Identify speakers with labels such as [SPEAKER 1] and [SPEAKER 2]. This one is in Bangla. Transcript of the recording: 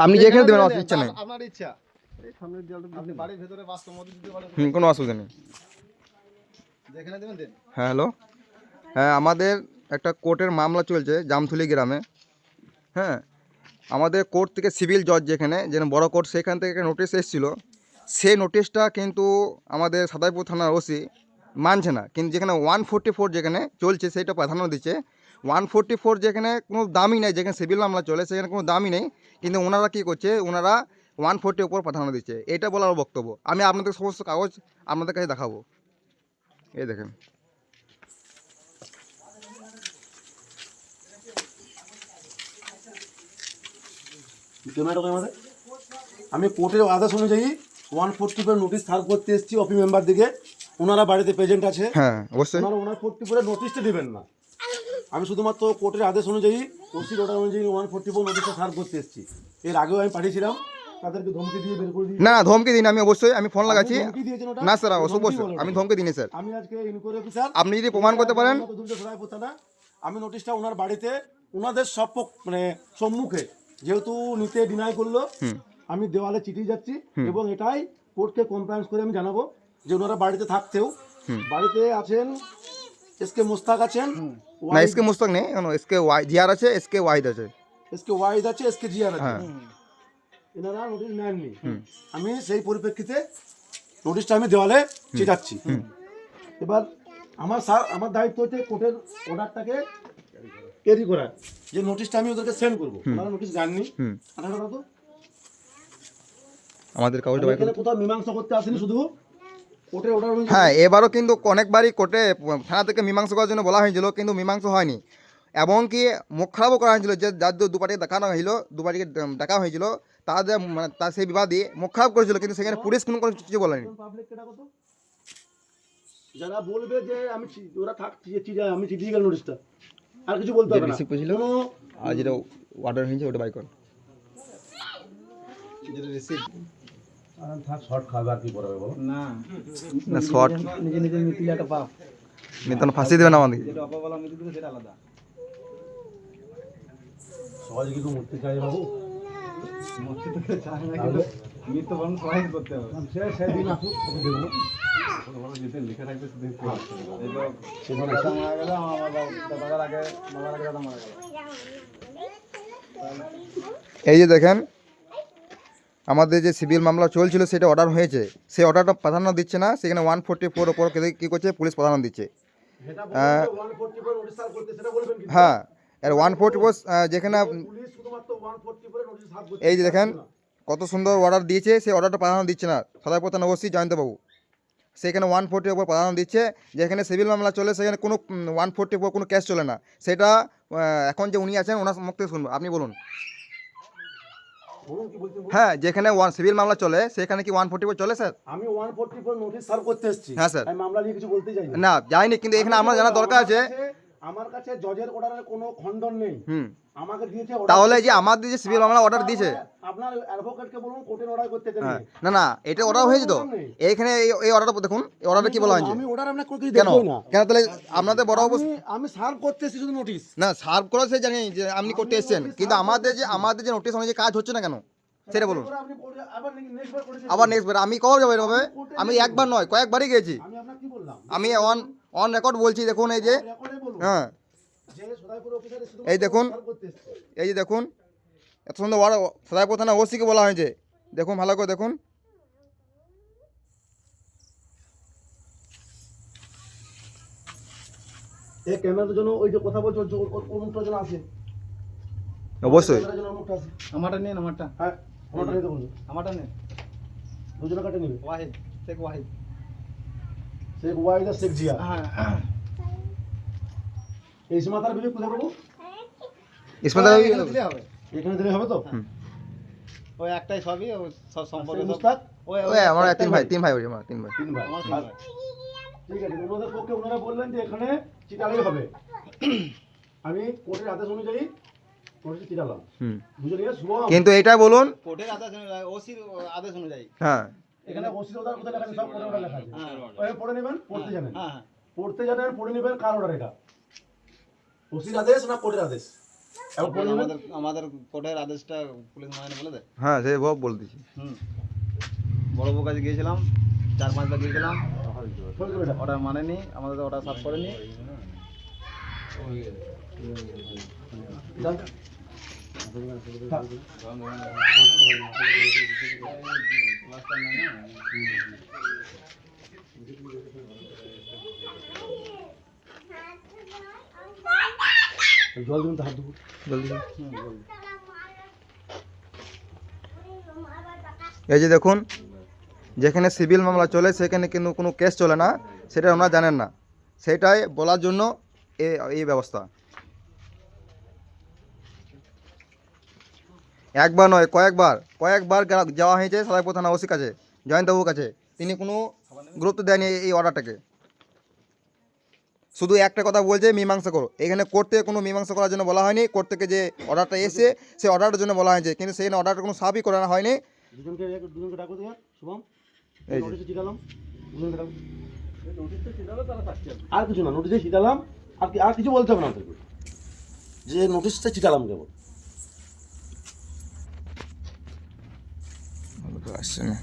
[SPEAKER 1] আপনি যেখানে দেবেন আমার ইচ্ছা নেই,
[SPEAKER 2] আপনার ইচ্ছা। এই সামনের দেয়ালটা আপনি বাড়ির ভেতরে বাস্তব মধ্যে দিতে পারেন,
[SPEAKER 1] কোনো অসুবিধা নেই।
[SPEAKER 2] যেখানে দেবেন দেন।
[SPEAKER 1] হ্যাঁ হ্যালো, হ্যাঁ আমাদের একটা কোর্টের মামলা চলছে জামথুলি গ্রামে। হ্যাঁ, আমাদের কোর্ট থেকে সিভিল জজ যেখানে বড় কোর্ট, সেখান থেকে একটা নোটিশ এসেছিলো। সেই নোটিশটা কিন্তু আমাদের সাদাইপুর থানার ওসি মানছে না, কিন্তু যেখানে 144 যেখানে চলছে সেটা প্রাধান্য দিচ্ছে। 144 যেখানে কোনো দামই নেই, যেখানে সিভিল মামলা চলে সেখানে কোনো দামই নেই, কিন্তু ওনারা কী করছে, ওনারা 140 উপর প্রাধান্য দিচ্ছে। এটা বলার বক্তব্য। আমি আপনাদের সমস্ত কাগজ আপনাদের কাছে দেখাবো, এই দেখেন।
[SPEAKER 3] আমি কোর্টের আদেশ অনুযায়ী 144 নোটিশ সার্ভ করতে এসেছি অফি মেম্বার দিকে। ওনারা বাড়িতে প্রেজেন্ট আছে।
[SPEAKER 1] হ্যাঁ অবশ্যই।
[SPEAKER 3] ওনারা 144 নোটিশটা দেবেন না। আমি শুধুমাত্র কোর্টের আদেশ অনুযায়ী, ওসির অর্ডার অনুযায়ী 144 নোটিশটা সার্ভ করতে এসেছি। এর আগেও আমি পাঠিয়েছিলাম, তাদেরকে ধমকি দিয়ে বের করে দিই।
[SPEAKER 1] না ধমকি দিন, আমি অবশ্যই আমি ফোন লাগাচ্ছি। না স্যার অবশ্যই আমি ধমকি দিইনি স্যার।
[SPEAKER 3] আমি আজকে ইনকোয়ারি অফিসার,
[SPEAKER 1] আপনি যদি প্রমাণ করতে পারেন।
[SPEAKER 3] আমি নোটিশটা ওনার বাড়িতে ওনাদের মানে সম্মুখে যেহেতু নিতে ডিনাই করলো, আমি দেওয়ালে চিঠিয়ে যাচ্ছি এবং এটাই কোর্টকে কমপ্লেন্স করে আমি জানাবো যে ওনারা বাড়িতে থাকতেও, বাড়িতে আছেন এসকে মুস্তাক আছেন,
[SPEAKER 1] না এসকে মুস্তাক নেই, এসকে জিআর আছে, এসকে ওয়াহিদ আছে,
[SPEAKER 3] এসকে ওয়াহিদ আছে, এসকে জিআর আছে। এনারা নোটিশ নেননি। আমি সেই পরিপ্রেক্ষিতে নোটিশটা আমি দেওয়ালে চিটাচ্ছি। এবার আমার দায়িত্ব হচ্ছে কোর্টের অর্ডারটাকে ক্যারি করা, যে নোটিশটা আমি ওদেরকে সেন্ড করবো। ওনারা নোটিশ জাননি।
[SPEAKER 1] আমাদের কাগজ
[SPEAKER 3] কোথাও মীমাংসা করতে আসেনি, শুধু কোর্টের অর্ডার।
[SPEAKER 1] হ্যাঁ এবারও কিন্তু অনেকবারই কোর্টে থানা থেকে মীমাংসা করার জন্য বলা হয়েছিল, কিন্তু মীমাংসা হয়নি। এমনকি মুখ খারাপও করা হয়েছিল, যে যার দুপাটিকে দেখানো হয়েছিল, দুপাটিকে ডাকা হয়েছিল, তাদের মানে তার সেই বিবাদী মুখ খারাপ করেছিল, কিন্তু সেখানে পুলিশ কোনো কিছু বলেনি।
[SPEAKER 3] যারা বলবে যে আমি ওরা আমি চিঠিয়ে গেল নোটিশটা, আর কিছু বলতে হবে না।
[SPEAKER 1] রিসিভ করেছিল আর যেটা অর্ডার হয়েছে ওটা বাই কর।
[SPEAKER 2] যেটা রিসিভ
[SPEAKER 3] থাক, শর্ট খাবে আর কি করবে বলো?
[SPEAKER 2] না
[SPEAKER 1] না শর্ট
[SPEAKER 2] নিজে নিজে মিটিলে একটা পাপ,
[SPEAKER 1] নিতন ফাঁসি দেবে না আমাদেরকে।
[SPEAKER 2] যেটা অপবলা মিটি দিবে সেটা আলাদা।
[SPEAKER 3] সহজে কিছু মরতে চাই বাবু,
[SPEAKER 2] মরতে তো চায় না, কিন্তু মৃত্যুবরণ সবাই করতে হবে।
[SPEAKER 3] সেদিন আসুক, ওকে দেবো।
[SPEAKER 2] যেতে লিখে থাকবে দেখতে পাচ্ছি, সেখানে মারা গেল আমার দাদার আগে, বাবার আগে দাদা মারা গেল।
[SPEAKER 1] এই যে দেখেন, আমাদের যে সিভিল মামলা চলছিল সেটা অর্ডার হয়েছে, সেই অর্ডারটা প্রাধান্য দিচ্ছে না, সেখানে 144 ওপর কী করছে, পুলিশ প্রাধান্য দিচ্ছে। হ্যাঁ আর 144 যেখানে এই যে দেখেন কত সুন্দর অর্ডার দিয়েছে, সেই অর্ডারটা প্রাধান্য দিচ্ছে না সাদাইপুর থানা ওসি জয়ন্তবাবু। সেখানে 140 ওপর প্রাধান্য দিচ্ছে, যেখানে সিভিল মামলা চলে সেখানে কোনো 140 ওপর কোনো কেস চলে না। সেটা এখন যে উনি আছেন ওনার মুখ থেকে শুনবো, আপনি বলুন। হ্যাঁ যেখানে সিভিল মামলা চলে সেখানে কি 144 চলে স্যার?
[SPEAKER 3] আমি 144 নোটিশ সার্ভ করতে এসেছি।
[SPEAKER 1] হ্যাঁ স্যার,
[SPEAKER 3] আমি মামলা নিয়ে কিছু বলতে চাই
[SPEAKER 1] না যাইনি, কিন্তু এখানে আমার জানা দরকার আছে।
[SPEAKER 3] আমার কাছে জজের অর্ডারের কোনো খণ্ডন নেই। আমাকে দিয়েছে
[SPEAKER 1] তাহলে যে আমাদের যে সিভিল মামলা অর্ডার দিয়েছে,
[SPEAKER 3] আপনার অ্যাডভোকেটকে বলুন কোর্টের অর্ডার করতে দেন।
[SPEAKER 1] না না এটা অর্ডার হয়েছে তো, এইখানে এই অর্ডারটা দেখুন, এই অর্ডারটা কি বলা হয়েছে?
[SPEAKER 3] আমি অর্ডার আপনাকে কিছু
[SPEAKER 1] কেন
[SPEAKER 3] দেখবই না।
[SPEAKER 1] কেন তাহলে আপনাদের বড়
[SPEAKER 3] আমি সার্ভ করতে এসেছি শুধু নোটিশ।
[SPEAKER 1] না সার্ভ করা সে জানি যে আপনি করতে এসেছেন, কিন্তু আমাদের যে নোটিশ অনুযায়ী কাজ হচ্ছে না কেন সেটা বলুন। আবার নেক্সট বার আমি কবে যাবো এভাবে? আমি একবার নয় কয়েকবারই গেছি। আমি অন রেকর্ড বলছি, দেখুন এই যে, হ্যাঁ এই দেখুন, এই যে দেখুন এত সুন্দর সদাইপুর থানা ওসিকে বলা হয়েছে, দেখুন ভালো করে দেখুন।
[SPEAKER 3] এই ক্যামেরার জন্য ওই যে কথা বলছো ওর মুখটার জন্য আছে
[SPEAKER 1] অবশ্যই।
[SPEAKER 2] আমারটা নেন, আমারটা।
[SPEAKER 3] হ্যাঁ আমারটা নিতে বলুন।
[SPEAKER 2] আমারটা নেন,
[SPEAKER 3] দুজনে কাটে নেবে।
[SPEAKER 2] ওয়াহিদ, শেখ ওয়াহিদ,
[SPEAKER 3] শেখ ওয়াহিদ আর শেখ জিয়া।
[SPEAKER 2] হ্যাঁ
[SPEAKER 3] এই সীমাতার বিবেক কোথায় পাবো?
[SPEAKER 1] ইসমাইল
[SPEAKER 2] দিলে হবে,
[SPEAKER 3] এখানে দিলে হবে তো?
[SPEAKER 2] ওই একটাই সবই, সব সম্পর্কে
[SPEAKER 3] মুস্তাক
[SPEAKER 1] ওই আমরা তিন ভাই আমরা তিন ভাই।
[SPEAKER 2] আমার তিন ভাই।
[SPEAKER 3] ঠিক আছে, ওনাদের পক্ষে ওনারা বললেন যে এখানে চিটালেই হবে। আমি কোর্টের আদেশ অনুযায়ী নোটিশ চিটালাম।
[SPEAKER 1] কিন্তু এটা বলুন
[SPEAKER 2] কোর্টের আদেশ, ওসির আদেশ অনুযায়ী।
[SPEAKER 1] হ্যাঁ
[SPEAKER 3] এখানে ওসির অর্ডার কোথায় লেখা আছে? সব কোর্টের অর্ডার লেখা আছে। ওই পড়ে নেবেন, পড়তে জানেন।
[SPEAKER 2] হ্যাঁ
[SPEAKER 3] পড়তে জানেন, পড়ে নেবেন। কার অর্ডার এটা? ওসির আদেশ না কোর্টের আদেশ?
[SPEAKER 2] আমাদের কোর্টের আদেশটা পুলিশ মানে বলে দেয়।
[SPEAKER 1] হ্যাঁ সে সব বলতেছি।
[SPEAKER 2] বড়বাবুর কাছে গিয়েছিলাম, 4-5 বার গিয়েছিলাম, অর্ডার মানেনি, আমাদের অর্ডার সাফ করেনি।
[SPEAKER 3] জল দিন তো হাত ধুবো।
[SPEAKER 1] এই যে দেখুন, যেখানে সিভিল মামলা চলে সেখানে কিন্তু কোনো কেস চলে না, সেটা ওনারা জানেন না, সেটাই বলার জন্য এই ব্যবস্থা। একবার নয় কয়েকবার যাওয়া হয়েছে সাদাপুর থানা ওসির কাছে, জয়ন্তবাবুর কাছে, তিনি কোনো গুরুত্ব দেয়নি এই অর্ডারটাকে। শুধু একটা কথা বলছে মীমাংসা করো, এখানে কোর্ট থেকে কোনো মীমাংসা করার জন্য বলা হয়নি। কোর্ট থেকে যে অর্ডারটা এসে সেই অর্ডারটার জন্য বলা হয়েছে, কিন্তু সেই অর্ডারটা কোনো সাবই করানো হয়নি।
[SPEAKER 3] দুজনকে ডাকো তো শুভম,
[SPEAKER 1] এই যে।
[SPEAKER 3] নোটিশে চিটালাম, দুজনকে ডাকো। আর কিছু না, নোটিশে চিটালাম, আর কিছু বলতে হবে না আপনাকে, যে নোটিশটা চিটালাম কেবল।
[SPEAKER 1] আসছে না।